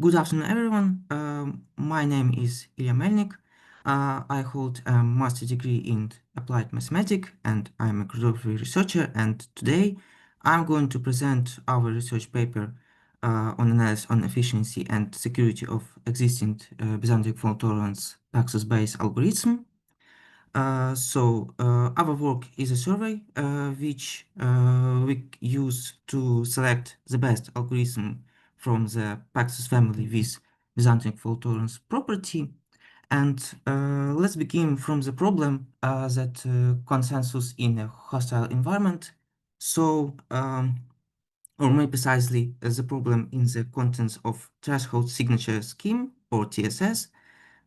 Good afternoon, everyone. My name is Illia Melnyk. I hold a master's degree in applied mathematics, and I'm a cryptography researcher. And today, I'm going to present our research paper on analysis on efficiency and security of existing Byzantine fault tolerance Paxos-Based algorithm. Our work is a survey which we use to select the best algorithm from the Paxos family with Byzantine fault tolerance property. And let's begin from the problem that consensus in a hostile environment. Or more precisely, the problem in the contents of threshold signature scheme or TSS.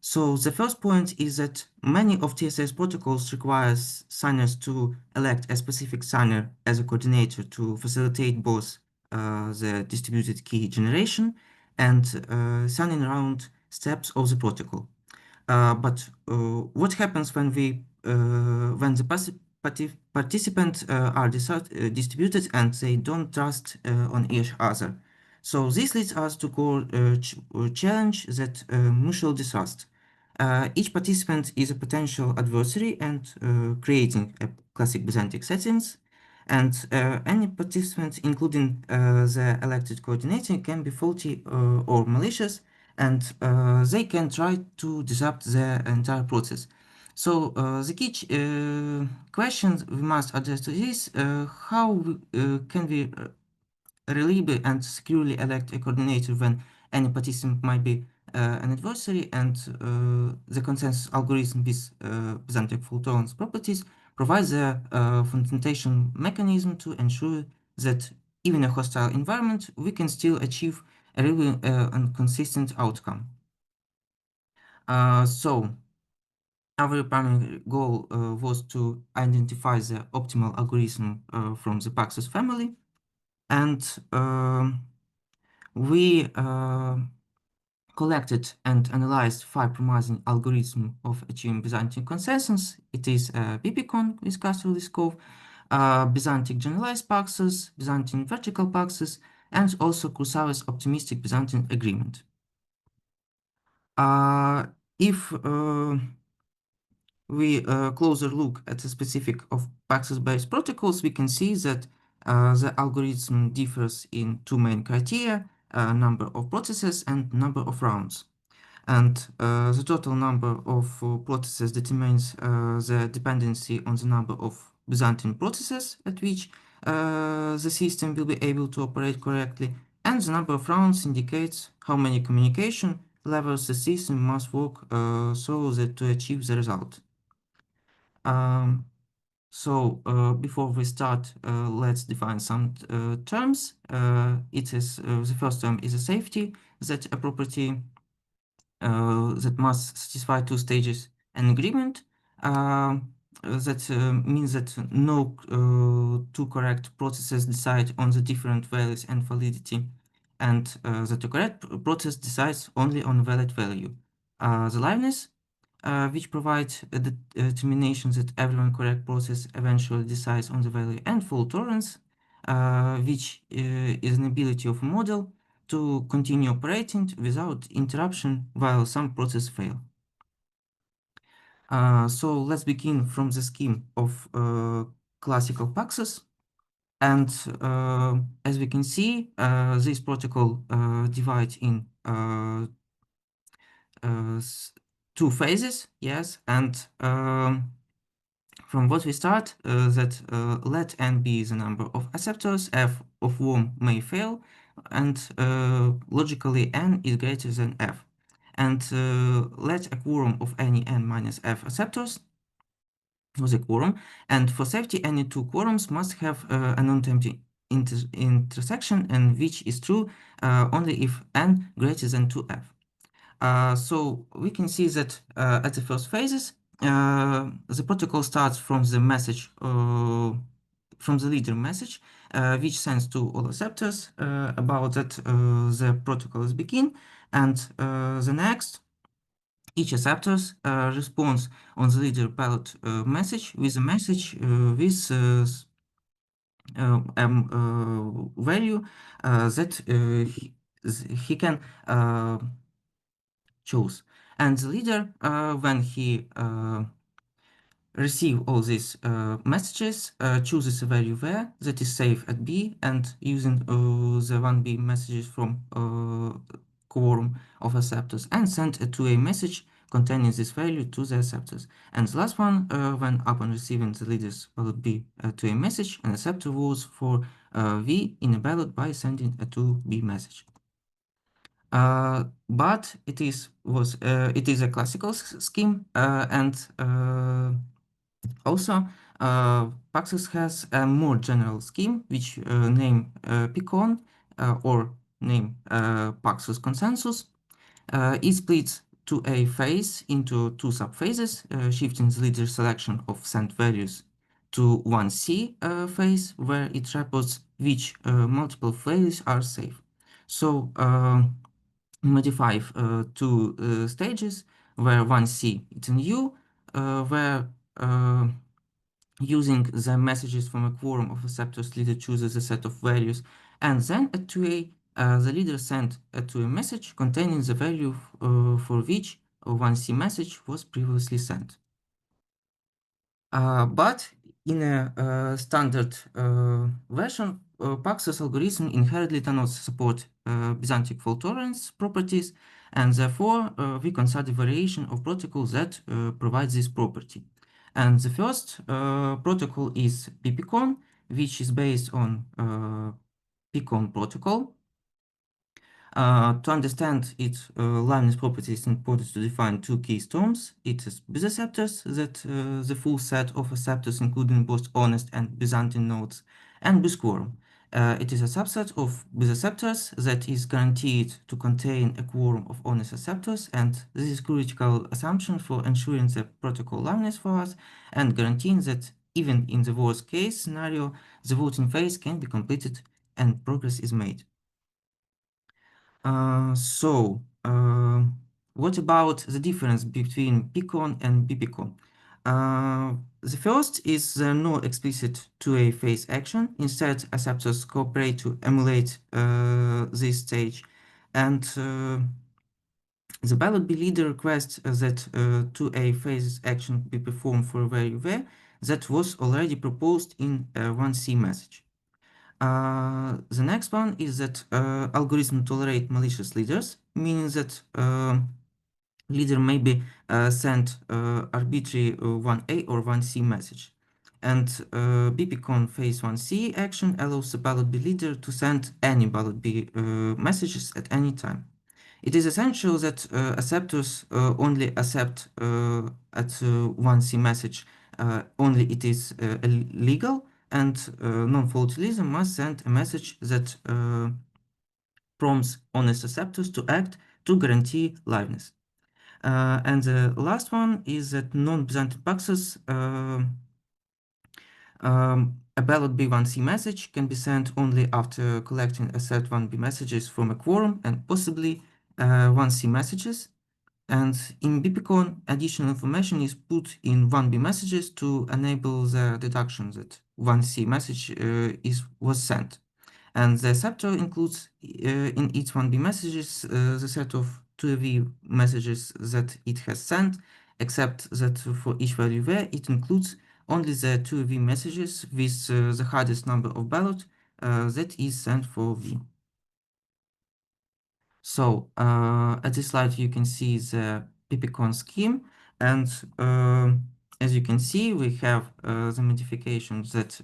So the first point is that many of TSS protocols require signers to elect a specific signer as a coordinator to facilitate both the distributed key generation and signing around steps of the protocol. But what happens when the participants are distributed and they don't trust on each other? So this leads us to challenge that mutual distrust. Each participant is a potential adversary and creating a classic Byzantine settings. And any participant, including the elected coordinator, can be faulty or malicious, and they can try to disrupt the entire process. So the key questions we must address to this: can we reliably and securely elect a coordinator when any participant might be an adversary, and the consensus algorithm with Byzantine fault tolerance properties provides a fundamentation mechanism to ensure that even in a hostile environment, we can still achieve a really and consistent outcome. Our primary goal was to identify the optimal algorithm from the Paxos family, and we collected and analyzed 5 promising algorithms of achieving Byzantine consensus. It is BPCon with Castro-Liskov, Byzantine generalized Paxos, Byzantine vertical Paxos, and also Kursav's Optimistic Byzantine Agreement. If we closer look at the specific of Paxos-based protocols, we can see that the algorithm differs in 2 main criteria: number of processes and number of rounds. And the total number of processes determines the dependency on the number of Byzantine processes at which the system will be able to operate correctly, and the number of rounds indicates how many communication levels the system must work so that to achieve the result. Before we start, let's define some terms. The first term is a safety, that a property that must satisfy 2 stages and agreement. That means that no 2 correct processes decide on the different values and validity, and that the correct process decides only on valid value. The liveness, which provides a determination that every one correct process eventually decides on the value, and fault tolerance, which is an ability of a model to continue operating without interruption while some process fail. So let's begin from the scheme of classical Paxos. And as we can see, this protocol divides in 2 phases, yes, and from what we start, that let n be the number of acceptors, f of whom may fail, and logically n is greater than f. And let a quorum of any n minus f acceptors was a quorum, and for safety, any 2 quorums must have a non-empty intersection, and which is true only if n greater than 2f. So we can see that at the first phases, the protocol starts from the message, from the leader message, which sends to all acceptors about that the protocol is begin, and the next, each acceptor responds on the leader ballot message with a message with value that he can choose. And the leader, when he receive all these messages, chooses a value there that is safe at B, and using the 1B messages from quorum of acceptors, and send a 2A message containing this value to the acceptors. And the last one, when upon receiving the leader's ballot B 2A message, an acceptor votes for V in a ballot by sending a 2B message. But it is a classical scheme, and also, Paxos has a more general scheme, which name Picon or name Paxos consensus. It splits to a phase into two subphases, shifting the leader selection of sent values to 1C phase, where it reports which multiple values are safe. So modify two stages, where 1C it's in U, where using the messages from a quorum of acceptors, leader chooses a set of values, and then at 2A, the leader sent to a message containing the value for which a 1C message was previously sent. But in a standard version, Paxos algorithm inherently does not support Byzantine fault tolerance properties, and therefore we consider variation of protocol that provides this property. And the first protocol is PPCon, which is based on PCON protocol. To understand its liveness properties, it's important to define two keystones. It is Byzacceptors, that the full set of acceptors, including both honest and Byzantine nodes, and Bisquorum. It is a subset of Byzacceptors that is guaranteed to contain a quorum of honest acceptors, and this is critical assumption for ensuring the protocol liveness for us, and guaranteeing that even in the worst case scenario, the voting phase can be completed and progress is made. What about the difference between PCON and BPCON? The first is the no explicit 2A phase action. Instead, acceptors cooperate to emulate this stage, and the ballot B leader requests that 2A phase action be performed for a value there that was already proposed in a 1C message. The next one is that algorithm tolerate malicious leaders, meaning that leader may be sent arbitrary 1A or 1C message. And BPCon phase 1C action allows the ballot B leader to send any ballot B messages at any time. It is essential that acceptors only accept at 1C message only it is legal, and non-faulty leader must send a message that prompts honest acceptors to act to guarantee liveness. And the last one is that non-Byzantine Paxos a ballot B1C message can be sent only after collecting a set 1B messages from a quorum and possibly 1C messages. And in BPCon, additional information is put in 1B messages to enable the deduction that 1C message was sent. And the acceptor includes in each 1B messages the set of 2V messages that it has sent, except that for each value there, it includes only the 2V messages with the hardest number of ballot that is sent for V. So at this slide, you can see the PPCon scheme, and as you can see, we have the modifications that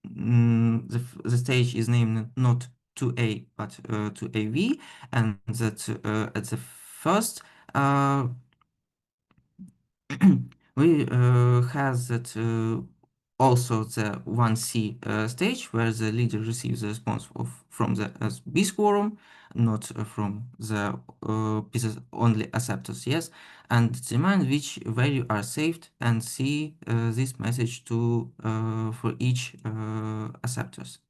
the stage is named not 2A but 2AV, and that at the first we has that also the 1C stage where the leader receives the response from the B quorum, not from the only acceptors, yes, and determine which value are saved and see this message to for each acceptors.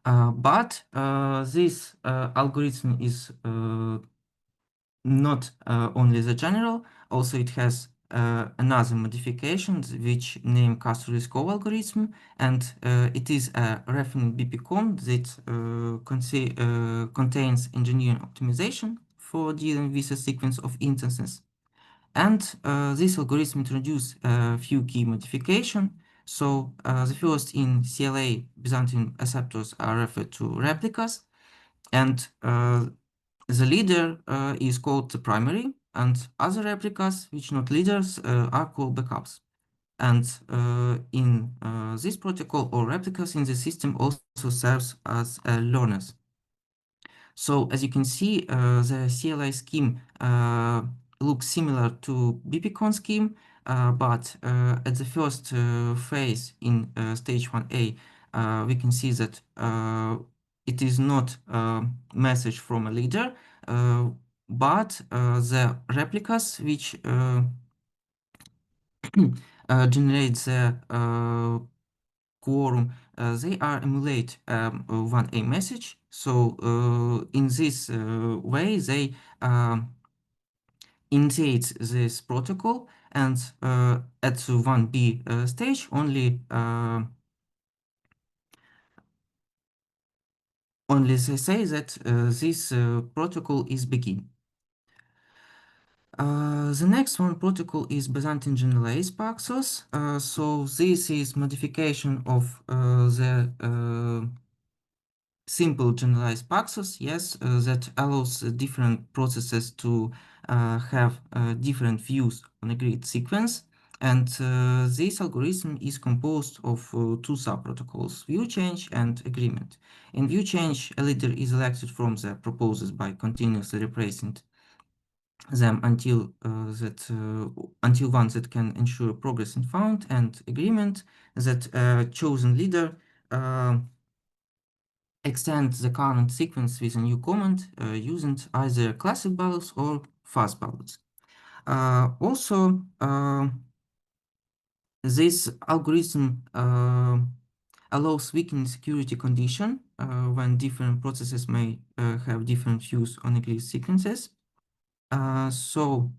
But this algorithm is not only the general, also it has another modification which named Castro-Liskov algorithm, and it is a refined BPCOM that contains engineering optimization for dealing with a sequence of instances. And this algorithm introduced a few key modifications. So the first, in CLA, Byzantine acceptors are referred to replicas, and the leader is called the primary, and other replicas, which not leaders, are called backups. And in this protocol, all replicas in the system also serves as learners. So as you can see, the CLI scheme looks similar to BPCon scheme, but at the first phase in stage 1A, we can see that it is not a message from a leader, but the replicas which generate the quorum, they are emulate 1A message. So in this way, they initiate this protocol, and at 1B stage, only they say that this protocol is begin. The next one protocol is Byzantine generalized Paxos. So this is modification of the simple generalized Paxos, yes, that allows different processes to have different views on a grid sequence. And this algorithm is composed of two subprotocols, view change and agreement. In view change, a leader is elected from the proposers by continuously replacing them until one that can ensure progress in found, and agreement that chosen leader extend the current sequence with a new command using either classic ballots or fast ballots. Also, this algorithm allows weakened security condition when different processes may have different views on agreed sequences. So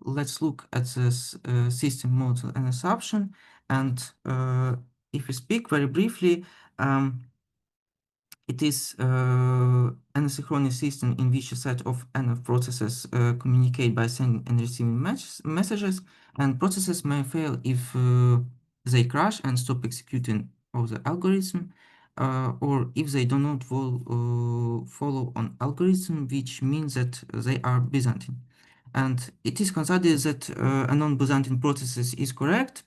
let's look at this system model and assumption. And if we speak very briefly, it is an asynchronous system in which a set of NF processes communicate by sending and receiving messages, and processes may fail if they crash and stop executing of the algorithm, or if they do not follow an algorithm, which means that they are Byzantine. And it is considered that a non-Byzantine process is correct.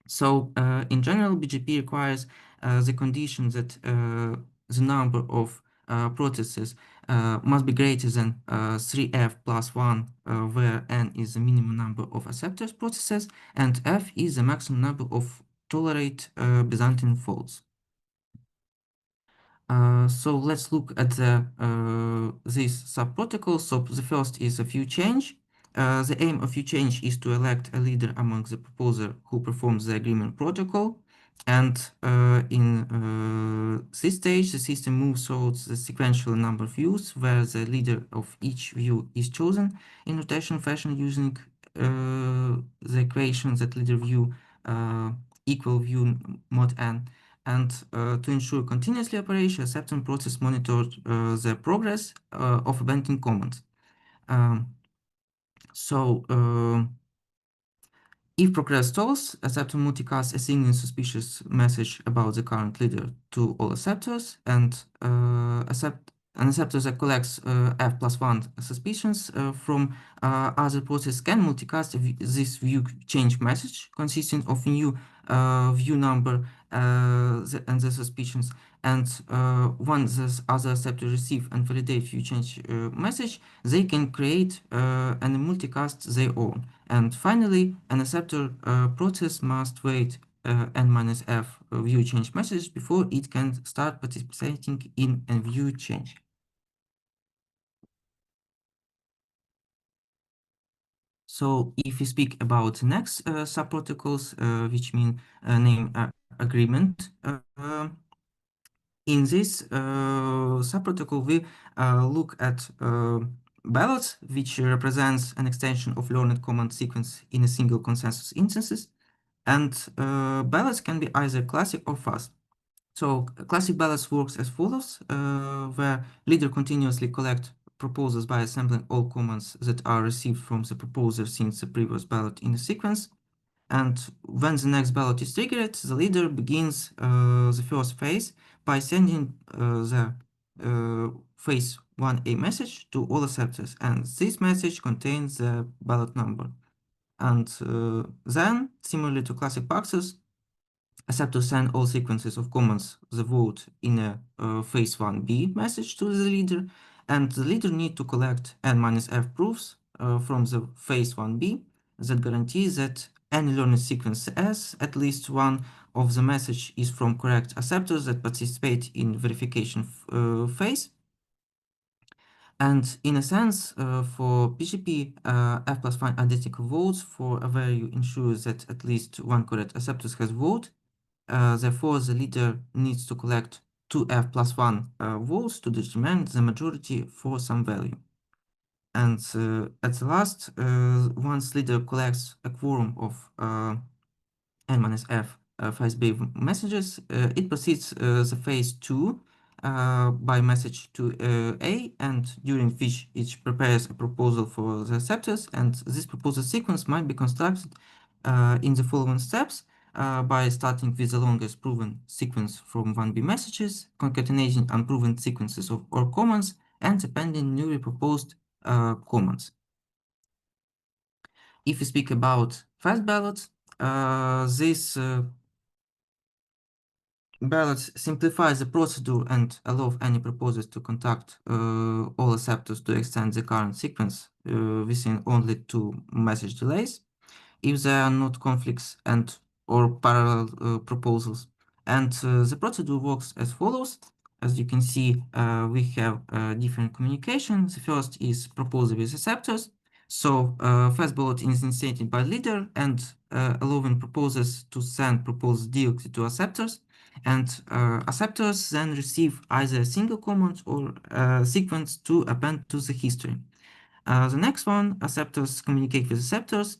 So in general, BGP requires the condition that the number of processes must be greater than 3f plus 1, where n is the minimum number of acceptors processes, and f is the maximum number of tolerate Byzantine faults. So let's look at these subprotocols. So the first is a view change. The aim of view change is to elect a leader among the proposer who performs the agreement protocol. And in this stage, the system moves towards the sequential number of views, where the leader of each view is chosen in rotational fashion using the equation that leader view equal view mod n. And to ensure continuously operation, acceptance process monitored the progress of abandoning commands. So if progress stalls, acceptor multicasts a single suspicious message about the current leader to all acceptors, and an acceptor that collects f plus 1 suspicions from other process can multicast this view change message consisting of new view number and the suspicions. And once the other acceptor receive and validate view change message, they can create and multicast their own. And finally, an acceptor process must wait n minus f view change message before it can start participating in a view change. So if we speak about the next subprotocols, which mean name agreement, in this subprotocol we look at ballots, which represents an extension of learned command sequence in a single consensus instances. And ballots can be either classic or fast. So classic ballots works as follows, where leader continuously collect proposals by assembling all commands that are received from the proposer since the previous ballot in the sequence. And when the next ballot is triggered, the leader begins the first phase by sending the phase 1A message to all acceptors. And this message contains the ballot number. And then, similarly to classic Paxos, acceptors send all sequences of commands the vote in a phase 1B message to the leader, and the leader need to collect n-f proofs from the phase 1B that guarantee that any learned sequence S, at least one of the message is from correct acceptors that participate in verification phase. And in a sense, for PGP, f plus 1 identical votes for a value ensures that at least one correct acceptor has vote. Therefore, the leader needs to collect 2f plus 1 votes to determine the majority for some value. And at the last, once leader collects a quorum of n minus f phase B messages, it proceeds the phase 2 by message to A, and during which it prepares a proposal for the acceptors, and this proposal sequence might be constructed in the following steps by starting with the longest proven sequence from 1B messages, concatenating unproven sequences of all commands, and appending newly proposed commands. If we speak about fast ballots, this ballots simplify the procedure and allow any proposers to contact all acceptors to extend the current sequence within only 2 message delays if there are not conflicts and or parallel proposals. And the procedure works as follows. As you can see, we have different communications. The first is proposal with acceptors. So first ballot is initiated by leader and allowing proposers to send proposed directly to acceptors. And acceptors then receive either a single command or a sequence to append to the history. The next one, acceptors communicate with acceptors,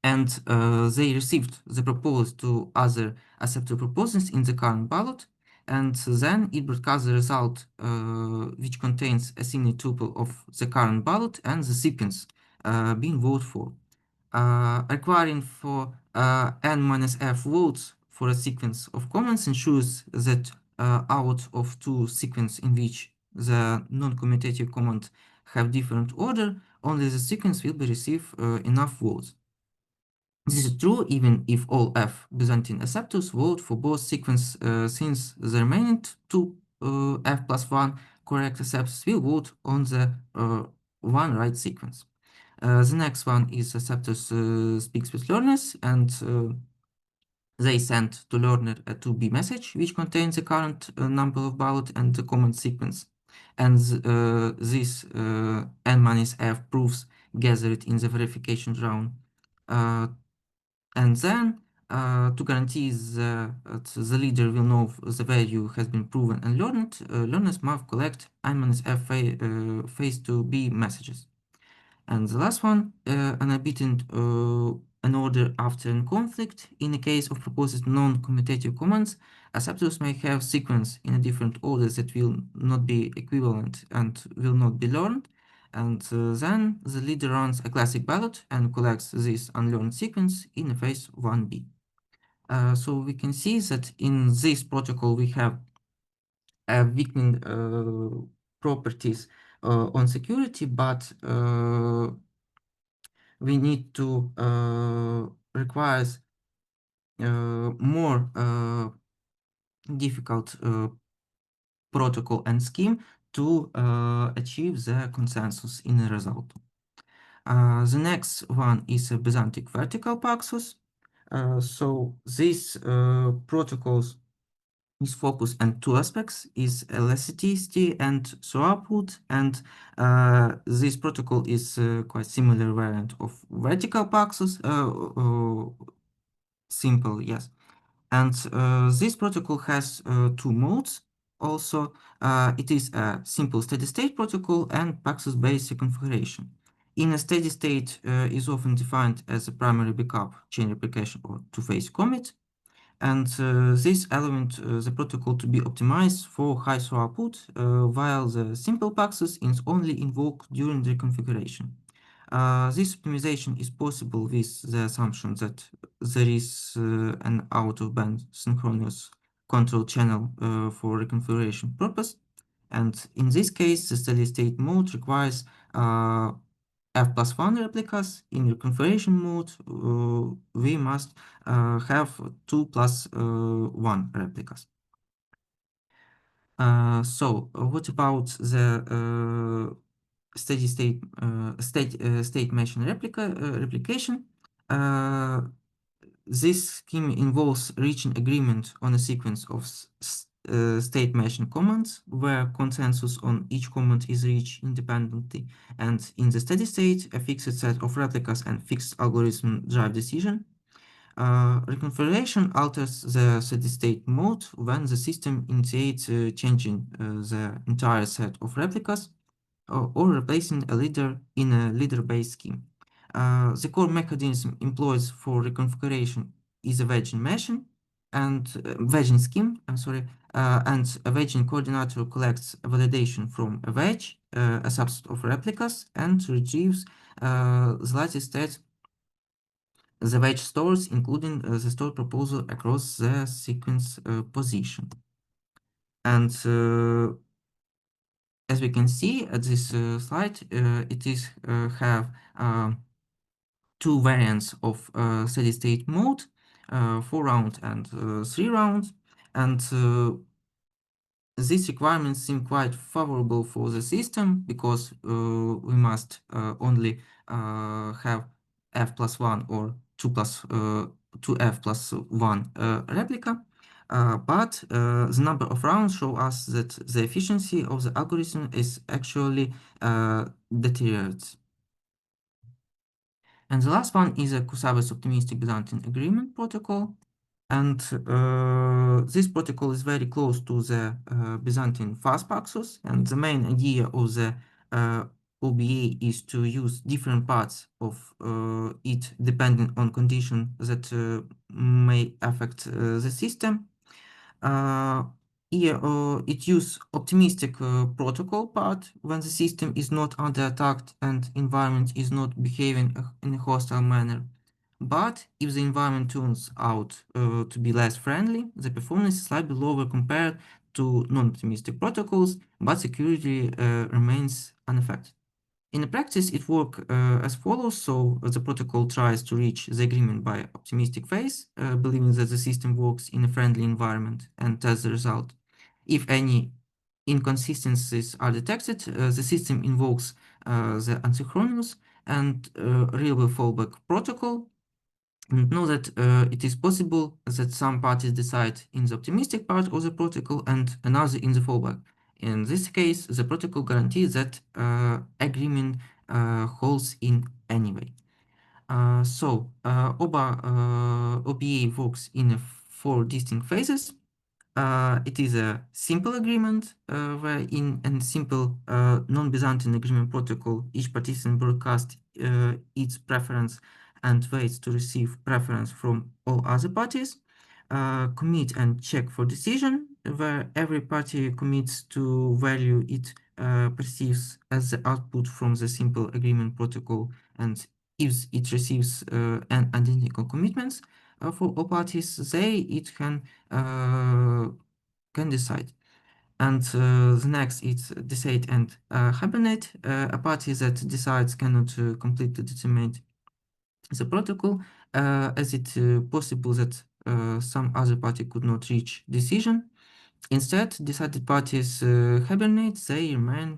and they received the proposal to other acceptor proposals in the current ballot, and then it broadcasts the result which contains a single tuple of the current ballot and the sequence being voted for. Requiring for n minus f votes for a sequence of commands ensures that out of 2 sequences in which the non-commutative command have different order, only the sequence will be receive enough votes. This is true even if all f Byzantine acceptors vote for both sequence since the remaining 2 f plus 1 correct acceptors will vote on the one right sequence. The next one is acceptors speaks with learners, and they send to learner a 2B message which contains the current number of ballot and the command sequence. And this n minus f proofs gathered in the verification round. And then, to guarantee the leader will know the value has been proven and learned, learners must collect n-f phase 2B messages. And the last one, unbeaten an order after a conflict. In the case of proposed non-commutative commands, acceptors may have sequence in a different order that will not be equivalent and will not be learned. And then the leader runs a classic ballot and collects this unlearned sequence in phase 1B. So we can see that in this protocol we have weakening properties on security, but we need to requires more difficult protocol and scheme to achieve the consensus in the result. The next one is a Byzantine vertical Paxos. So these protocols is focused on 2 aspects, is elasticity and throughput, and this protocol is quite similar variant of vertical Paxos, simple, yes. And this protocol has 2 modes. Also, it is a simple steady-state protocol and Paxos-based reconfiguration. In a steady state is often defined as a primary backup, chain replication, or two-phase commit. And this element, the protocol to be optimized for high throughput, while the simple Paxos is only invoked during the configuration. This optimization is possible with the assumption that there is an out-of-band synchronous control channel for reconfiguration purpose. And in this case, the steady-state mode requires f+1 replicas. In reconfiguration mode, we must have 2 plus 1 replicas. So what about the steady state machine replication? This scheme involves reaching agreement on a sequence of state machine commands where consensus on each command is reached independently, and in the steady state, a fixed set of replicas and fixed algorithm drive decision. Reconfiguration alters the steady-state mode when the system initiates changing the entire set of replicas or replacing a leader in a leader-based scheme. The core mechanism employed for reconfiguration is a wedging machine and wedging scheme, and a wedging coordinator collects a validation from a wedge, a subset of replicas, and retrieves the latest state the wedge stores, including the stored proposal across the sequence position. And as we can see at this slide, it is have two variants of steady state mode, 4-round and 3-round, and these requirements seem quite favorable for the system because we must only have f+1 or 2f plus 1 replica. But the number of rounds show us that the efficiency of the algorithm is actually deteriorates. And the last one is a Kusaba's Optimistic Byzantine Agreement protocol. And this protocol is very close to the Byzantine fast Paxos. And the main idea of the OBA is to use different parts of it depending on conditions that may affect the system. Here, it uses optimistic protocol part when the system is not under attack and environment is not behaving in a hostile manner. But if the environment turns out to be less friendly, the performance is slightly lower compared to non-optimistic protocols, but security remains unaffected. In practice, it works as follows. So the protocol tries to reach the agreement by optimistic phase, believing that the system works in a friendly environment and tests the result. If any inconsistencies are detected, the system invokes the asynchronous and reliable fallback protocol. And know that it is possible that some parties decide in the optimistic part of the protocol and another in the fallback. In this case, the protocol guarantees that agreement holds in anyway. OBA works in 4 distinct phases. It is a simple agreement where in a simple non-Byzantine agreement protocol, each participant broadcasts its preference and waits to receive preference from all other parties. Commit and check for decision, where every party commits to value it perceives as the output from the simple agreement protocol, and if it receives an identical commitments for all parties, it can decide. And the next is decide and hibernate. A party that decides cannot completely determine the protocol, as it possible that some other party could not reach decision. Instead, decided parties hibernate. They remember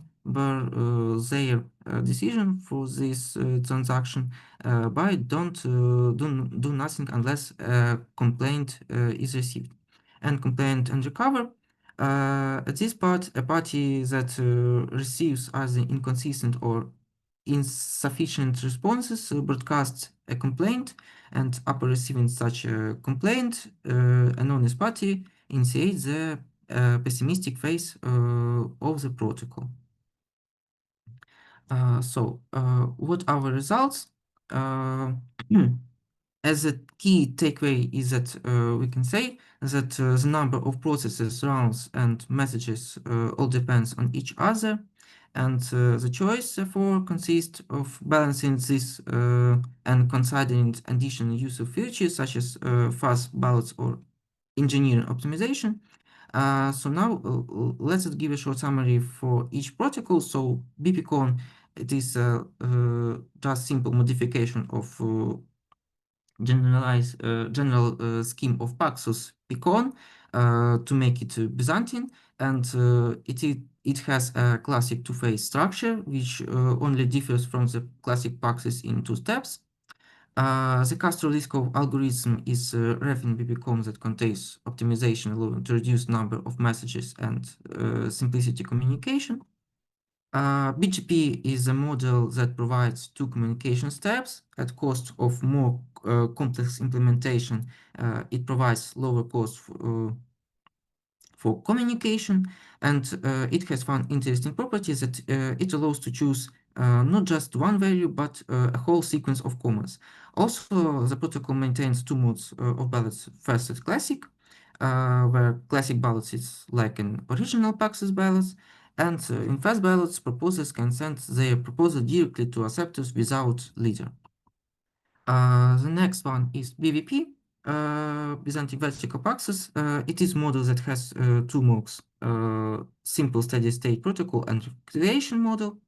their decision for this transaction by don't do nothing unless a complaint is received. And complaint and recover. At this part, a party that receives either inconsistent or insufficient responses broadcasts a complaint, and upon receiving such a complaint, an honest party initiates the pessimistic phase of the protocol. What are the results? As a key takeaway is that we can say that the number of processes, rounds, and messages all depends on each other, and the choice therefore consists of balancing this and considering additional useful features such as fast ballots or engineering optimization. So now let's give a short summary for each protocol. So BPCon, it is just simple modification of general scheme of Paxos Picon to make it Byzantine, and it has a classic two-phase structure, which only differs from the classic Paxos in two steps. The Castro-Liskov algorithm is a ref in BPCon that contains optimization allowing to reduce number of messages and simplicity communication. BGP is a model that provides two communication steps at cost of more complex implementation. It provides lower cost for communication, and it has one interesting property that it allows to choose not just one value, but a whole sequence of commas. Also, the protocol maintains two modes of ballots. First is classic, where classic ballots is like an original Paxos ballots, and in fast ballots, proposers can send their proposal directly to acceptors without leader. The next one is BVP, Byzantine Vertical Paxos. It is a model that has two modes, simple steady state protocol and configuration model.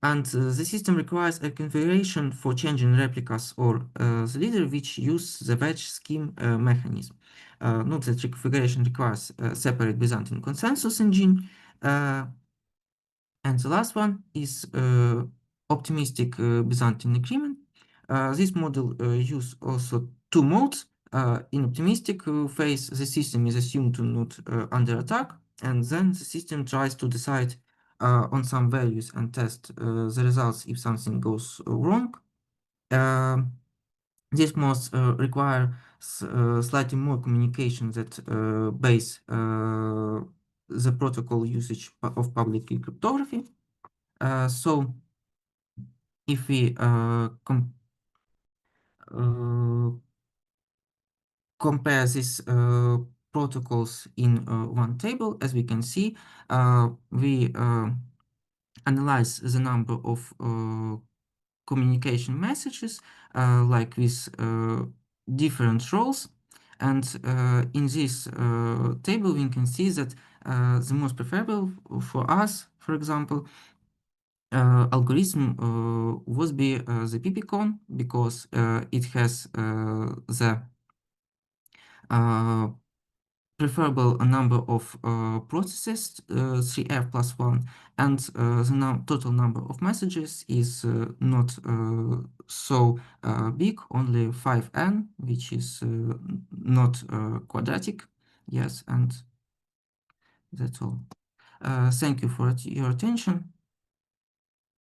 And the system requires a configuration for changing replicas or the leader, which use the wedge scheme mechanism. Note that configuration requires a separate Byzantine consensus engine. And the last one is Optimistic Byzantine Agreement. This model use also two modes. In optimistic phase, the system is assumed to not under attack, and then the system tries to decide on some values and test the results if something goes wrong. This must require slightly more communication that base the protocol usage of public key cryptography. So if we compare these protocols in one table, as we can see, we analyze the number of communication messages like with different roles. And in this table, we can see that the most preferable for us, for example, algorithm would be the PPCon because it has the preferable number of processes, 3f plus 1, and the total number of messages is not so big, only 5n, which is not quadratic. Yes, and that's all. Thank you for your attention.